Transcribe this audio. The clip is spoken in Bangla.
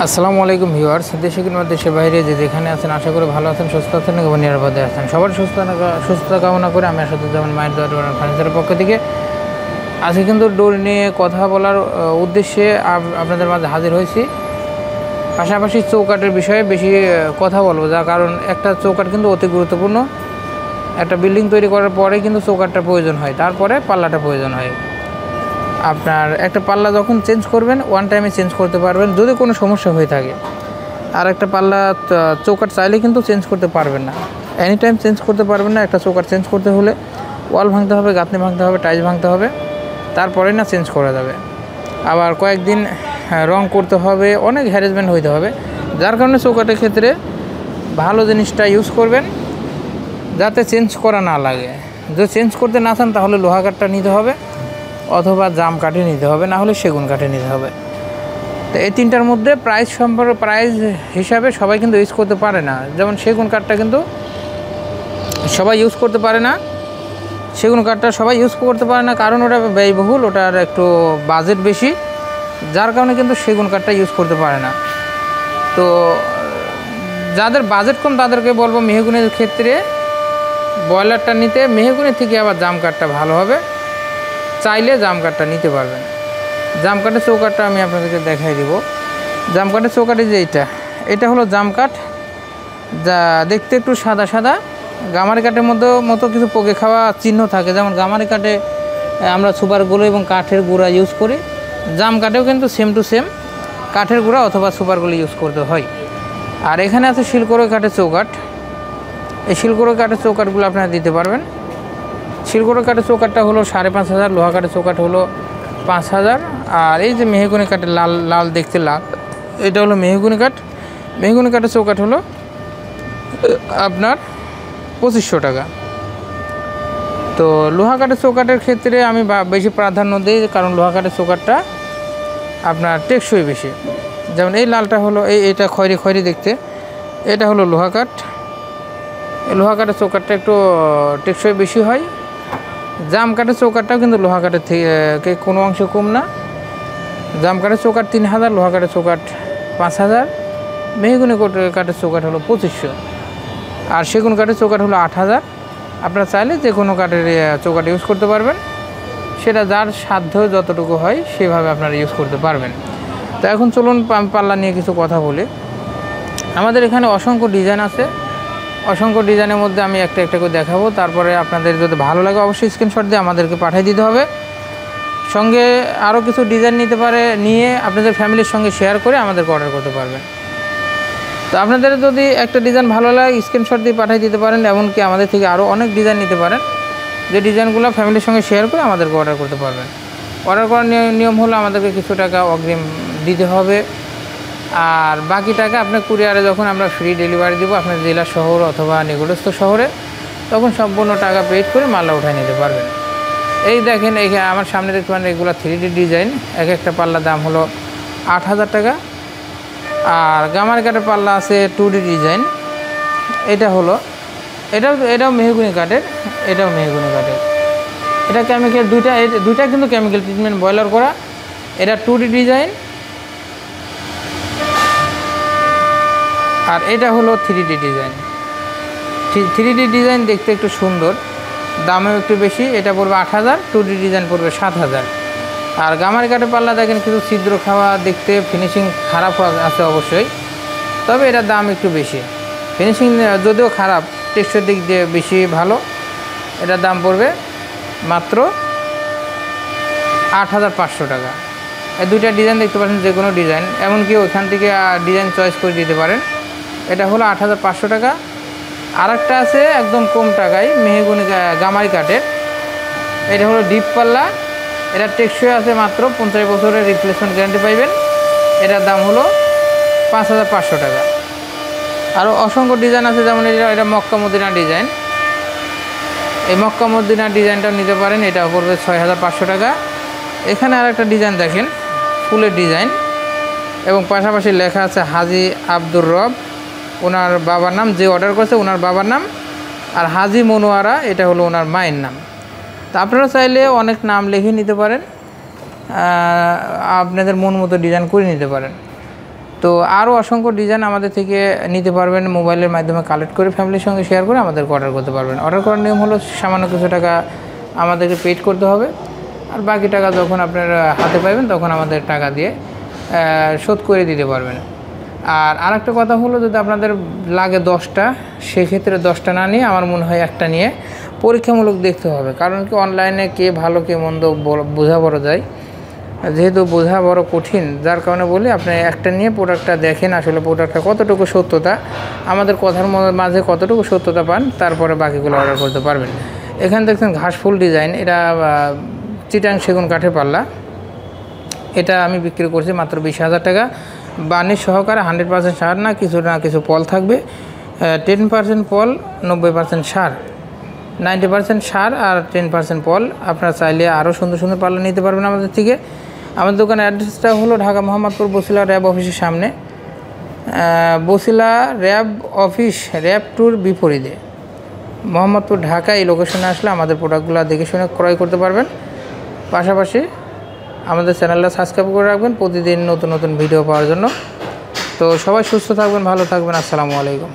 আসসালামু আলাইকুম ভিউয়ার্স, দেশে কিংবা দেশের বাইরে যে যেখানে আছেন আশা করি ভালো আছেন, সুস্থ আছেন এবং নিরাপদে আছেন। সবার সুস্থতা কামনা করে আমি আসাদুজ্জামান মায়ের দোয়া ফার্নিচারের পক্ষ থেকে আজকে কিন্তু ডোর নিয়ে কথা বলার উদ্দেশ্যে আপনাদের মাঝে হাজির হয়েছি। পাশাপাশি চৌকাটের বিষয়ে বেশি কথা বলবো, যার কারণ একটা চৌকাট কিন্তু অতি গুরুত্বপূর্ণ। একটা বিল্ডিং তৈরি করার পরে কিন্তু চৌকাটটা প্রয়োজন হয়, তারপরে পাল্লাটা প্রয়োজন হয়। আপনার একটা পাল্লা যখন চেঞ্জ করবেন ওয়ান টাইমে চেঞ্জ করতে পারবেন যদি কোনো সমস্যা হয়ে থাকে। আর একটা পাল্লা চৌকাট চাইলে কিন্তু চেঞ্জ করতে পারবেন না, এনি টাইম চেঞ্জ করতে পারবেন না। একটা চৌকাট চেঞ্জ করতে হলে ওয়াল ভাঙতে হবে, গাঁথনি ভাঙতে হবে, টাইলস ভাঙতে হবে, তারপরে না চেঞ্জ করা যাবে। আবার কয়েকদিন রং করতে হবে, অনেক হ্যারাসমেন্ট হইতে হবে। যার কারণে চৌকাটের ক্ষেত্রে ভালো জিনিসটা ইউজ করবেন যাতে চেঞ্জ করা না লাগে। যদি চেঞ্জ করতে না চান তাহলে লোহা কাঠটা নিতে হবে অথবা জাম কাঠে নিতে হবে, না হলে সেগুন কাঠে নিতে হবে। তো এই তিনটার মধ্যে প্রাইস হিসাবে সবাই কিন্তু ইউজ করতে পারে না। যেমন সেগুন কাঠটা কিন্তু সবাই ইউজ করতে পারে না, সেগুন কাঠটা সবাই ইউজ করতে পারে না কারণ ওটা ব্যয়বহুল, ওটার একটু বাজেট বেশি, যার কারণে কিন্তু সেগুন কাঠটা ইউজ করতে পারে না। তো যাদের বাজেট কম তাদেরকে বলবো মেহগুনের ক্ষেত্রে বয়লারটা নিতে। মেহগুনের থেকে আবার জাম কাঠটা ভালো হবে, চাইলে জাম কাঠটা নিতে পারবেন। জাম কাঠের চৌকাঠটা আমি আপনাদেরকে দেখাই দিব। জাম কাঠের চৌকাঠে যে এটা হলো জাম কাঠ, যা দেখতে একটু সাদা সাদা। গামারি কাঠের মতো কিছু পোকে খাওয়া চিহ্ন থাকে, যেমন গামারি কাঠে আমরা সুপারগুলো এবং কাঠের গুঁড়া ইউজ করি, জাম কাঠেও কিন্তু সেম টু সেম কাঠের গুঁড়া অথবা সুপারগুলো ইউজ করতে হয়। আর এখানে আছে শিলকড়ই কাঠের চৌকাঠ। এই শিলকড়ই কাঠের চৌকাঠগুলো আপনারা দিতে পারবেন। শিলকড়ই কাঠের চৌকাঠটা হলো 5,500, লোহা কাঠের চৌকাঠ হলো 5,000। আর এই যে মেহগুনি কাঠের লাল লাল দেখতে লাল, এটা হলো মেহগুনি কাঠ। মেহগুনি কাঠের চৌকাঠ হলো আপনার 2,500 টাকা। তো লোহা কাঠের চৌকাঠের ক্ষেত্রে আমি বেশি প্রাধান্য দিই, কারণ লোহা কাঠের চৌকাঠটা আপনার টেকসই বেশি। যেমন এই লালটা হলো এটা খয়েরি খয়েরি দেখতে, এটা হলো লোহা কাঠ। এই লোহা কাঠের চৌকাঠটা একটু টেকসই বেশি হয়। জাম কাঠের চৌকাঠটাও কিন্তু লোহা কাঠের থেকে কোনো অংশে কম না। জাম কাঠের চৌকাঠ 3,000, লোহা কাঠের চৌকাঠ 5,000, মেহগুনি কাঠের চৌকাঠ হলো 2,500, আর সেগুন কাঠের চৌকাঠ হলো 8,000। আপনারা চাইলে যে কোনো কাঠের চৌকাঠ ইউজ করতে পারবেন, সেটা যার সাধ্য যতটুকু হয় সেভাবে আপনারা ইউজ করতে পারবেন। তো এখন চলুন পাল্লা নিয়ে কিছু কথা বলি। আমাদের এখানে অসংখ্য ডিজাইন আছে, অসংখ্য ডিজাইনের মধ্যে আমি একটা একটা করে দেখাবো। তারপরে আপনাদের যদি ভালো লাগে অবশ্যই স্ক্রিনশট দিয়ে আমাদেরকে পাঠিয়ে দিতে হবে। সঙ্গে আরও কিছু ডিজাইন নিয়ে আপনাদের ফ্যামিলির সঙ্গে শেয়ার করে আমাদেরকে অর্ডার করতে পারবেন। তো আপনাদের যদি একটা ডিজাইন ভালো লাগে স্ক্রিনশট দিয়ে পাঠিয়ে দিতে পারেন, এমনকি আমাদের থেকে আরও অনেক ডিজাইন নিতে পারেন, যে ডিজাইনগুলো ফ্যামিলির সঙ্গে শেয়ার করে আমাদেরকে অর্ডার করতে পারবেন। অর্ডার করার নিয়ম হলো আমাদেরকে কিছু টাকা অগ্রিম দিতে হবে, আর বাকি টাকা আপনার কুরিয়ারে যখন আমরা ফ্রি ডেলিভারি দেবো আপনার জেলা শহর অথবা নিকটস্থ শহরে, তখন সম্পূর্ণ টাকা পেড করে মাল্লা উঠায় নিতে পারবেন। এই দেখেন এইখানে আমার সামনে দেখতে পারেন এগুলো 3D ডিজাইন। এক একটা পাল্লার দাম হলো 8,000 টাকা। আর গামারি কাঠের পাল্লা আছে 2D ডিজাইন। এটাও মেহগুনি কাঠের, এটাও মেহগুনি কাঠের। এটা কেমিক্যাল দুইটা কিন্তু কেমিক্যাল ট্রিটমেন্ট বয়লার করা। এটা 2D ডিজাইন, আর এটা হলো 3D ডিজাইন। 3D ডিজাইন দেখতে একটু সুন্দর, দামেও একটু বেশি। এটা পড়বে 8,000, 2D ডিজাইন পড়বে 7,000। আর গামারি কাঠের পাল্লা দেখেন কিছু ছিদ্র খাওয়া, দেখতে ফিনিশিং খারাপ আছে অবশ্যই, তবে এটার দাম একটু বেশি। ফিনিশিং যদিও খারাপ, টেক্সচার দিক দিয়ে বেশি ভালো। এটার দাম পড়বে মাত্র 8,500 টাকা। এই দুইটা ডিজাইন দেখতে পাচ্ছেন, যে কোনো ডিজাইন, এমনকি ওইখান থেকে ডিজাইন চয়েস করে দিতে পারেন। এটা হলো 8,500 টাকা। আর একটা আছে একদম কম টাকায় মেহগুনি গামারি কাঠের, এটা হলো ডিপ পাল্লা। এটা টেকসই আছে, মাত্র 50 বছরের রিপ্লেসমেন্ট গ্যারান্টি পাইবেন। এটার দাম হলো 5,500 টাকা। আরও অসংখ্য ডিজাইন আছে, যেমন এটা মক্কা মদিনা ডিজাইন। এই মক্কা মদিনা ডিজাইনটাও নিতে পারেন, এটা পড়বে 6,500 টাকা। এখানে আর একটা ডিজাইন দেখেন, ফুলের ডিজাইন, এবং পাশাপাশি লেখা আছে হাজি আব্দুর রব, ওনার বাবার নাম, যে অর্ডার করেছে ওনার বাবার নাম। আর হাজি মনোয়ারা, এটা হলো ওনার মায়ের নাম। তা আপনারা চাইলে অনেক নাম লিখে নিতে পারেন, আপনাদের মন মতো ডিজাইন করে নিতে পারেন। তো আরও অসংখ্য ডিজাইন আমাদের থেকে নিতে পারবেন, মোবাইলের মাধ্যমে কালেক্ট করে ফ্যামিলির সঙ্গে শেয়ার করে আমাদেরকে অর্ডার করতে পারবেন। অর্ডার করার নিয়ম হলো সামান্য কিছু টাকা আমাদেরকে পেড করতে হবে, আর বাকি টাকা যখন আপনার হাতে পাইবেন তখন আমাদের টাকা দিয়ে শোধ করে দিতে পারবেন। আর আরেকটা কথা হলো, যদি আপনাদের লাগে 10টা, সেক্ষেত্রে 10টা না নিয়ে আমার মনে হয় একটা নিয়ে পরীক্ষামূলক দেখতে হবে। কারণ কি, অনলাইনে কে ভালো কে মন্দ বোঝা বড় যায়, যেহেতু বোঝা বড় কঠিন, যার কারণে বলি আপনি একটা নিয়ে প্রোডাক্টটা দেখেন, আসলে প্রোডাক্টটা কতটুকু সত্যতা, আমাদের কথার মাঝে কতটুকু সত্যতা পান, তারপরে বাকিগুলো অর্ডার করতে পারবেন। এখানে দেখছেন ঘাসফুল ডিজাইন, এটা চিটাং সেগুন কাঠের পাল্লা। এটা আমি বিক্রি করছি মাত্র 20,000 টাকা, বার্নিশ সহকারে। 100% সার না কিছু পল থাকবে, 10% পল, 90% সার, 90% সার আর 10% পল। আপনারা চাইলে আরও সুন্দর সুন্দর পাল্লা নিতে পারবেন আমাদের থেকে। আমাদের দোকানের অ্যাড্রেসটা হলো ঢাকা মোহাম্মদপুর বসিলা র্যাব অফিসের সামনে, Basila RAB office, RAB tour বিপরীতে, মোহাম্মদপুর ঢাকা। এই লোকেশনে আসলে আমাদের প্রোডাক্টগুলো দেখে শুনে ক্রয় করতে পারবেন। পাশাপাশি আমাদের চ্যানেলটা সাবস্ক্রাইব করে রাখবেন প্রতিদিন নতুন নতুন ভিডিও পাওয়ার জন্য। তো সবাই সুস্থ থাকবেন, ভালো থাকবেন। আসসালামু আলাইকুম।